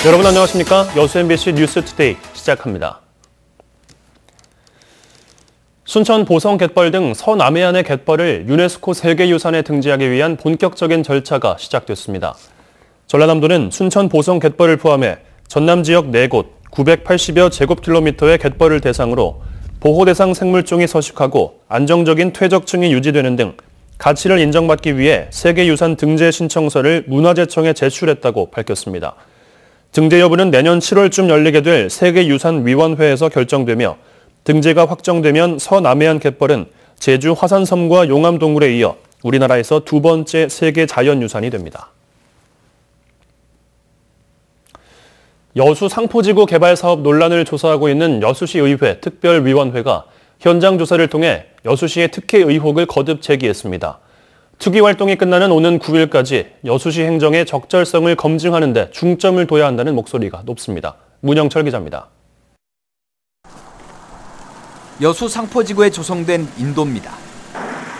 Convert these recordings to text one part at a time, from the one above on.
여러분 안녕하십니까? 여수 MBC 뉴스투데이 시작합니다. 순천 보성 갯벌 등 서남해안의 갯벌을 유네스코 세계유산에 등재하기 위한 본격적인 절차가 시작됐습니다. 전라남도는 순천 보성 갯벌을 포함해 전남 지역 4곳 980여 제곱킬로미터의 갯벌을 대상으로 보호대상 생물종이 서식하고 안정적인 퇴적층이 유지되는 등 가치를 인정받기 위해 세계유산 등재 신청서를 문화재청에 제출했다고 밝혔습니다. 등재 여부는 내년 7월쯤 열리게 될 세계유산위원회에서 결정되며 등재가 확정되면 서남해안 갯벌은 제주 화산섬과 용암동굴에 이어 우리나라에서 2번째 세계 자연유산이 됩니다. 여수 상포지구 개발 사업 논란을 조사하고 있는 여수시 의회 특별위원회가 현장 조사를 통해 여수시의 특혜 의혹을 거듭 제기했습니다. 특위 활동이 끝나는 오는 9일까지 여수시 행정의 적절성을 검증하는 데 중점을 둬야 한다는 목소리가 높습니다. 문영철 기자입니다. 여수 상포지구에 조성된 인도입니다.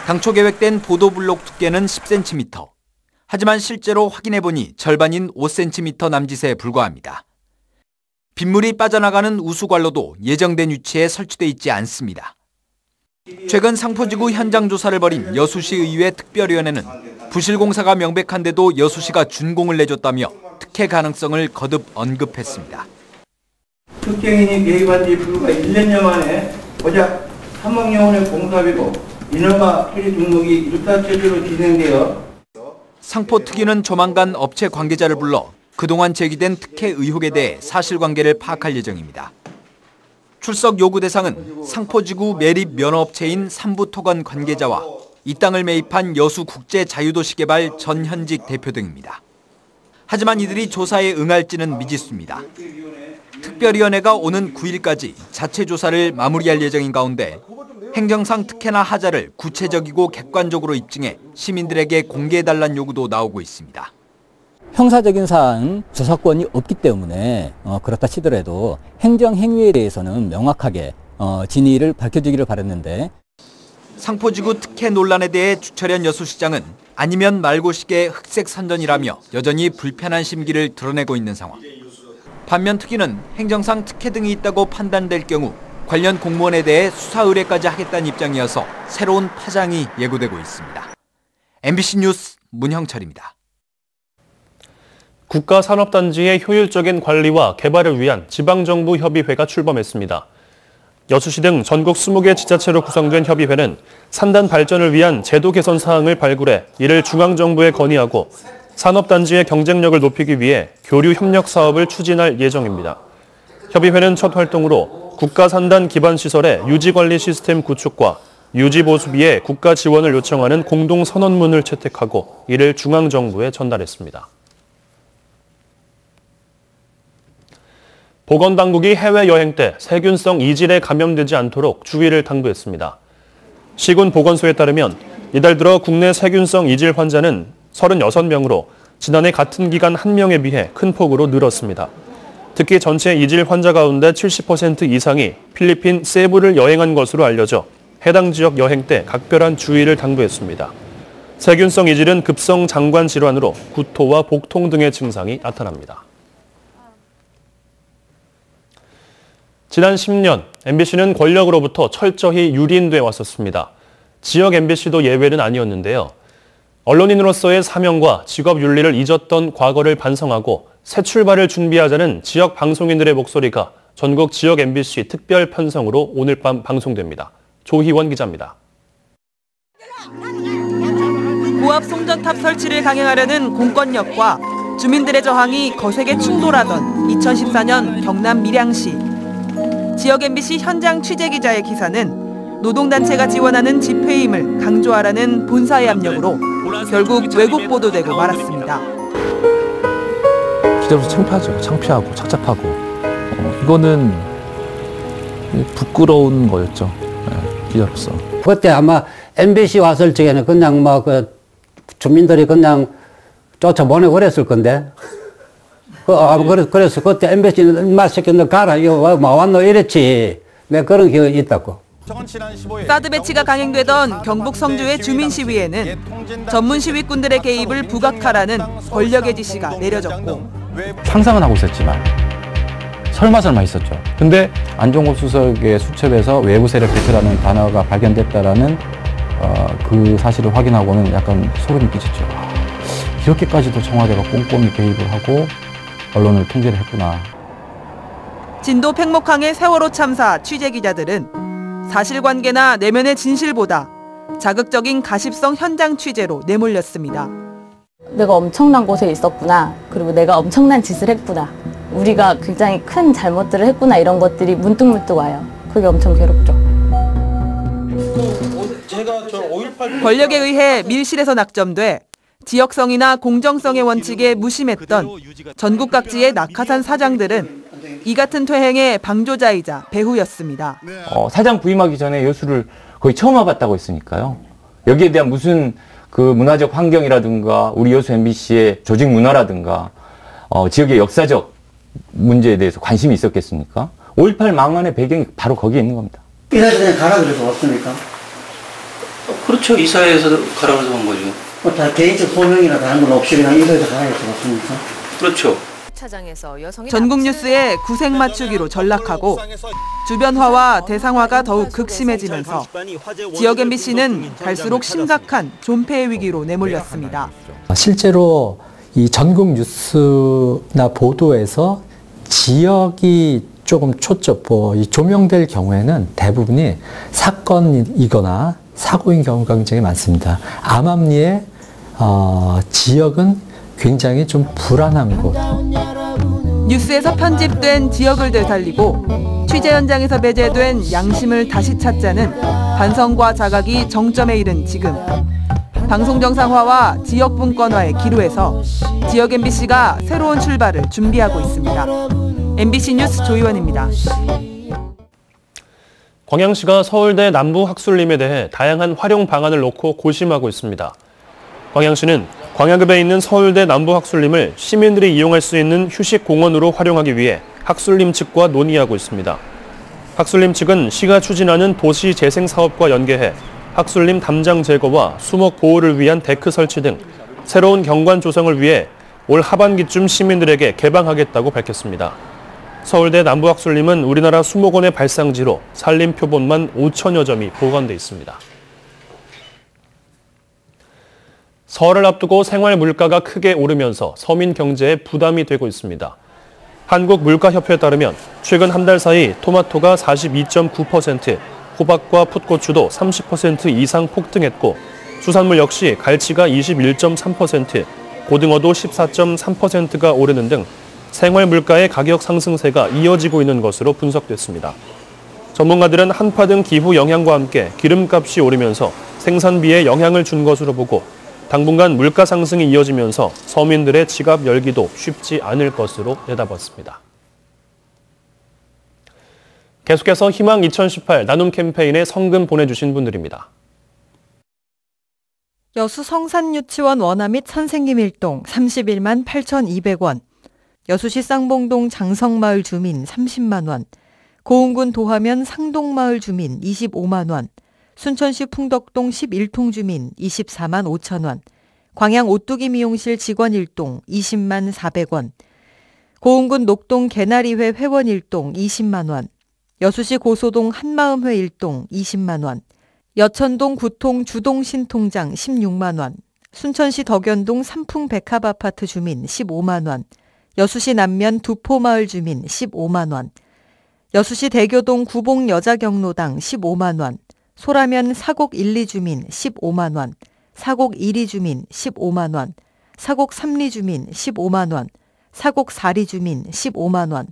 당초 계획된 보도블록 두께는 10cm. 하지만 실제로 확인해보니 절반인 5cm 남짓에 불과합니다. 빗물이 빠져나가는 우수관로도 예정된 위치에 설치돼 있지 않습니다. 최근 상포지구 현장 조사를 벌인 여수시 의회 특별위원회는 부실공사가 명백한데도 여수시가 준공을 내줬다며 특혜 가능성을 거듭 언급했습니다. 특혜인이 개입한 지 불과 1년여 만에 고작 3억 원의 공사비로 인허가 처리 등록이 일사체계로 진행되어 상포특위는 조만간 업체 관계자를 불러 그동안 제기된 특혜 의혹에 대해 사실관계를 파악할 예정입니다. 출석 요구 대상은 상포지구 매립 면허업체인 삼부토건 관계자와 이 땅을 매입한 여수국제자유도시개발 전 현직 대표 등입니다. 하지만 이들이 조사에 응할지는 미지수입니다. 특별위원회가 오는 9일까지 자체 조사를 마무리할 예정인 가운데 행정상 특혜나 하자를 구체적이고 객관적으로 입증해 시민들에게 공개해달라는 요구도 나오고 있습니다. 형사적인 사안 조사권이 없기 때문에 그렇다 치더라도 행정행위에 대해서는 명확하게 진위를 밝혀주기를 바랐는데 상포지구 특혜 논란에 대해 주철현 여수시장은 아니면 말고식의 흑색 선전이라며 여전히 불편한 심기를 드러내고 있는 상황. 반면 특위는 행정상 특혜 등이 있다고 판단될 경우 관련 공무원에 대해 수사 의뢰까지 하겠다는 입장이어서 새로운 파장이 예고되고 있습니다. MBC 뉴스 문형철입니다. 국가산업단지의 효율적인 관리와 개발을 위한 지방정부 협의회가 출범했습니다. 여수시 등 전국 20개 지자체로 구성된 협의회는 산단 발전을 위한 제도 개선 사항을 발굴해 이를 중앙정부에 건의하고 산업단지의 경쟁력을 높이기 위해 교류 협력 사업을 추진할 예정입니다. 협의회는 첫 활동으로 국가산단 기반시설의 유지관리 시스템 구축과 유지보수비에 국가 지원을 요청하는 공동선언문을 채택하고 이를 중앙정부에 전달했습니다. 보건당국이 해외여행 때 세균성 이질에 감염되지 않도록 주의를 당부했습니다. 시군보건소에 따르면 이달 들어 국내 세균성 이질 환자는 36명으로 지난해 같은 기간 1명에 비해 큰 폭으로 늘었습니다. 특히 전체 이질 환자 가운데 70% 이상이 필리핀 세부를 여행한 것으로 알려져 해당 지역 여행 때 각별한 주의를 당부했습니다. 세균성 이질은 급성 장관 질환으로 구토와 복통 등의 증상이 나타납니다. 지난 10년 MBC는 권력으로부터 철저히 유린돼 왔었습니다. 지역 MBC도 예외는 아니었는데요. 언론인으로서의 사명과 직업 윤리를 잊었던 과거를 반성하고 새 출발을 준비하자는 지역 방송인들의 목소리가 전국 지역 MBC 특별 편성으로 오늘 밤 방송됩니다. 조희원 기자입니다. 고압 송전탑 설치를 강행하려는 공권력과 주민들의 저항이 거세게 충돌하던 2014년 경남 밀양시. 지역 MBC 현장 취재기자의 기사는 노동단체가 지원하는 집회임을 강조하라는 본사의 압력으로 결국 왜곡 보도되고 말았습니다. 기자로서 창피하죠. 창피하고 착잡하고 이거는 부끄러운 거였죠. 기자로서. 그때 아마 MBC 왔을 적에는 그냥 주민들이 그냥 쫓아보내고 그랬을 건데. 그래서 그때 MBC는 인마 새끼 너 가라 이거 왔노 이랬지. 내가 그런 기억이 있다고. 사드 배치가 강행되던 경북 성주의 주민시위에는 전문 시위꾼들의 개입을 부각하라는 권력의 지시가 내려졌고 상상은 하고 있었지만 설마 있었죠. 근데 안종호 수석의 수첩에서 외부 세력 배치라는 단어가 발견됐다라는 그 사실을 확인하고는 약간 소름이 끼쳤죠. 이렇게까지도 청와대가 꼼꼼히 개입을 하고 언론을 통제를 했구나. 진도 팽목항의 세월호 참사 취재 기자들은 사실관계나 내면의 진실보다 자극적인 가십성 현장 취재로 내몰렸습니다. 내가 엄청난 곳에 있었구나. 그리고 내가 엄청난 짓을 했구나. 우리가 굉장히 큰 잘못들을 했구나. 이런 것들이 문득문득 와요. 그게 엄청 괴롭죠. 권력에 의해 밀실에서 낙점돼 지역성이나 공정성의 원칙에 무심했던 전국 각지의 낙하산 사장들은 이 같은 퇴행의 방조자이자 배후였습니다. 사장 부임하기 전에 여수를 거의 처음 와봤다고 했으니까요. 여기에 대한 무슨 그 문화적 환경이라든가 우리 여수 MBC의 조직 문화라든가 지역의 역사적 문제에 대해서 관심이 있었겠습니까? 5.18 망언의 배경이 바로 거기에 있는 겁니다. 이사에서 그냥 가라고 해서 왔습니까? 그렇죠. 이사에서 가라고 해서 온 거죠. 다 개인적 소명이나 다른 건 없이 그냥 이사에서 가라고 해서 왔습니까? 그렇죠. 전국 뉴스의 구색 맞추기로 전락하고 주변화와 대상화가 더욱 극심해지면서 지역 MBC는 갈수록 심각한 존폐의 위기로 내몰렸습니다. 실제로 이 전국 뉴스나 보도에서 지역이 조금 조명될 경우에는 대부분이 사건이거나 사고인 경우가 굉장히 많습니다. 암암리의 지역은 굉장히 좀 불안한 곳. 뉴스에서 편집된 지역을 되살리고 취재 현장에서 배제된 양심을 다시 찾자는 반성과 자각이 정점에 이른 지금. 방송 정상화와 지역 분권화의 기로에서 지역 MBC가 새로운 출발을 준비하고 있습니다. MBC 뉴스 조희원입니다. 광양시가 서울대 남부학술림에 대해 다양한 활용 방안을 놓고 고심하고 있습니다. 광양시는 광야급에 있는 서울대 남부학술림을 시민들이 이용할 수 있는 휴식공원으로 활용하기 위해 학술림 측과 논의하고 있습니다. 학술림 측은 시가 추진하는 도시재생사업과 연계해 학술림 담장 제거와 수목 보호를 위한 데크 설치 등 새로운 경관 조성을 위해 올 하반기쯤 시민들에게 개방하겠다고 밝혔습니다. 서울대 남부학술림은 우리나라 수목원의 발상지로 산림 표본만 5천여 점이 보관돼 있습니다. 설을 앞두고 생활 물가가 크게 오르면서 서민 경제에 부담이 되고 있습니다. 한국물가협회에 따르면 최근 한 달 사이 토마토가 42.9%, 호박과 풋고추도 30% 이상 폭등했고 수산물 역시 갈치가 21.3%, 고등어도 14.3%가 오르는 등 생활 물가의 가격 상승세가 이어지고 있는 것으로 분석됐습니다. 전문가들은 한파 등 기후 영향과 함께 기름값이 오르면서 생산비에 영향을 준 것으로 보고 당분간 물가 상승이 이어지면서 서민들의 지갑 열기도 쉽지 않을 것으로 내다봤습니다. 계속해서 희망 2018 나눔 캠페인에 성금 보내주신 분들입니다. 여수 성산유치원 원화 및 선생님 일동 31만 8,200원, 여수시 쌍봉동 장성마을 주민 30만 원, 고흥군 도하면 상동마을 주민 25만 원, 순천시 풍덕동 11통 주민 24만 5천 원, 광양 오뚜기 미용실 직원 1동 20만 400원, 고흥군 녹동 개나리회 회원 1동 20만 원, 여수시 고소동 한마음회 1동 20만 원, 여천동 구통 주동신통장 16만 원, 순천시 덕연동 삼풍백합아파트 주민 15만 원, 여수시 남면 두포마을 주민 15만 원, 여수시 대교동 구봉여자경로당 15만 원, 소라면 사곡 1, 2 주민 15만 원, 사곡 1, 2 주민 15만 원, 사곡 3, 2 주민 15만 원, 사곡 4, 2 주민 15만 원,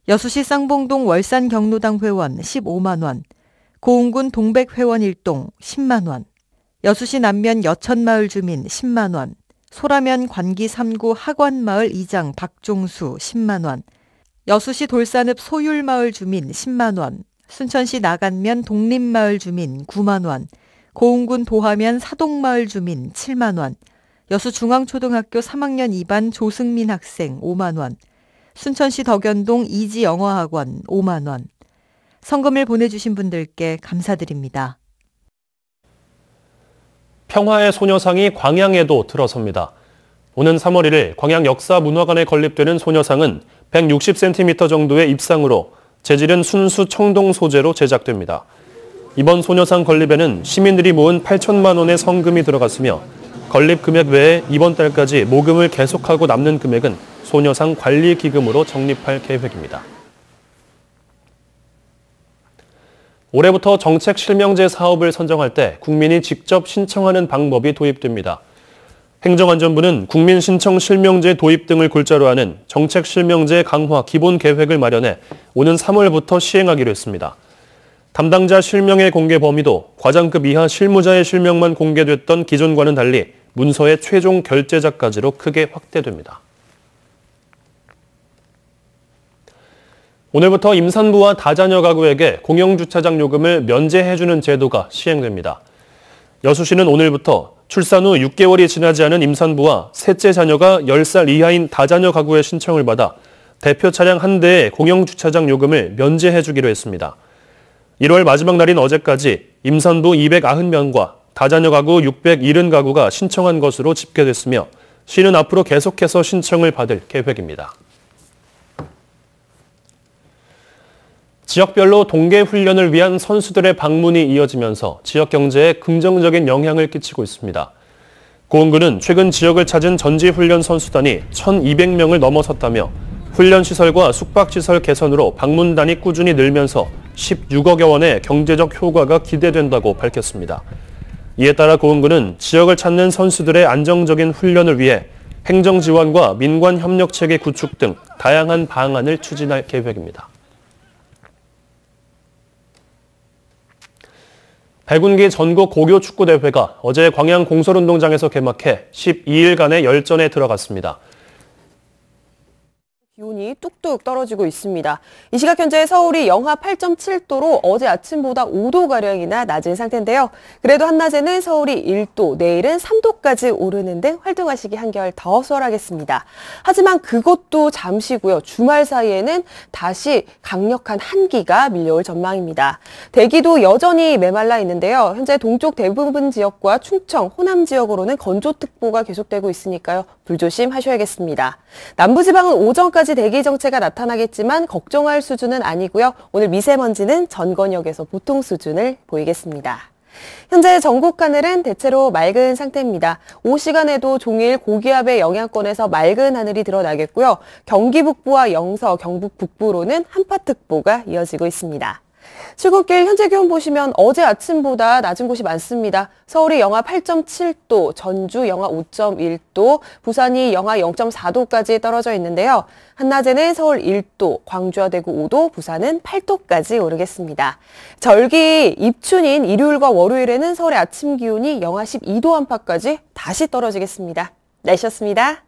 여수시 쌍봉동 월산경로당 회원 15만 원, 고흥군 동백회원 1동 10만 원, 여수시 남면 여천마을 주민 10만 원, 소라면 관기 3구 학원마을 이장 박종수 10만 원, 여수시 돌산읍 소율마을 주민 10만 원, 순천시 나간면 독립마을 주민 9만 원, 고흥군 도하면 사동마을 주민 7만 원, 여수중앙초등학교 3학년 2반 조승민 학생 5만 원, 순천시 덕연동 이지영어학원 5만 원. 성금을 보내주신 분들께 감사드립니다. 평화의 소녀상이 광양에도 들어섭니다. 오는 3월 1일 광양역사문화관에 건립되는 소녀상은 160cm 정도의 입상으로 재질은 순수 청동 소재로 제작됩니다. 이번 소녀상 건립에는 시민들이 모은 8천만 원의 성금이 들어갔으며 건립 금액 외에 이번 달까지 모금을 계속하고 남는 금액은 소녀상 관리기금으로 적립할 계획입니다. 올해부터 정책 실명제 사업을 선정할 때 국민이 직접 신청하는 방법이 도입됩니다. 행정안전부는 국민 신청 실명제 도입 등을 골자로 하는 정책 실명제 강화 기본 계획을 마련해 오는 3월부터 시행하기로 했습니다. 담당자 실명의 공개 범위도 과장급 이하 실무자의 실명만 공개됐던 기존과는 달리 문서의 최종 결제자까지로 크게 확대됩니다. 오늘부터 임산부와 다자녀 가구에게 공영주차장 요금을 면제해주는 제도가 시행됩니다. 여수시는 오늘부터 출산 후 6개월이 지나지 않은 임산부와 셋째 자녀가 10살 이하인 다자녀 가구의 신청을 받아 대표 차량 한 대의 공영주차장 요금을 면제해주기로 했습니다. 1월 마지막 날인 어제까지 임산부 290명과 다자녀 가구 670가구가 신청한 것으로 집계됐으며 시는 앞으로 계속해서 신청을 받을 계획입니다. 지역별로 동계 훈련을 위한 선수들의 방문이 이어지면서 지역 경제에 긍정적인 영향을 끼치고 있습니다. 고흥군은 최근 지역을 찾은 전지훈련 선수단이 1,200명을 넘어섰다며 훈련시설과 숙박시설 개선으로 방문단이 꾸준히 늘면서 16억여 원의 경제적 효과가 기대된다고 밝혔습니다. 이에 따라 고흥군은 지역을 찾는 선수들의 안정적인 훈련을 위해 행정지원과 민관협력체계 구축 등 다양한 방안을 추진할 계획입니다. 백운기 전국 고교 축구대회가 어제 광양 공설운동장에서 개막해 12일간의 열전에 들어갔습니다. 기온이 뚝뚝 떨어지고 있습니다. 이 시각 현재 서울이 영하 8.7도로 어제 아침보다 5도가량이나 낮은 상태인데요. 그래도 한낮에는 서울이 1도, 내일은 3도까지 오르는 등 활동하시기 한결 더 수월하겠습니다. 하지만 그것도 잠시고요. 주말 사이에는 다시 강력한 한기가 밀려올 전망입니다. 대기도 여전히 메말라 있는데요. 현재 동쪽 대부분 지역과 충청, 호남 지역으로는 건조특보가 계속되고 있으니까요. 불조심하셔야겠습니다. 남부지방은 오전까지 대기 정체가 나타나겠지만 걱정할 수준은 아니고요. 오늘 미세먼지는 전권역에서 보통 수준을 보이겠습니다. 현재 전국 하늘은 대체로 맑은 상태입니다. 오후 시간에도 종일 고기압의 영향권에서 맑은 하늘이 드러나겠고요. 경기 북부와 영서, 경북 북부로는 한파특보가 이어지고 있습니다. 출근길 현재 기온 보시면 어제 아침보다 낮은 곳이 많습니다. 서울이 영하 8.7도, 전주 영하 5.1도, 부산이 영하 0.4도까지 떨어져 있는데요. 한낮에는 서울 1도, 광주와 대구 5도, 부산은 8도까지 오르겠습니다. 절기 입춘인 일요일과 월요일에는 서울의 아침 기온이 영하 12도 안팎까지 다시 떨어지겠습니다. 날씨였습니다.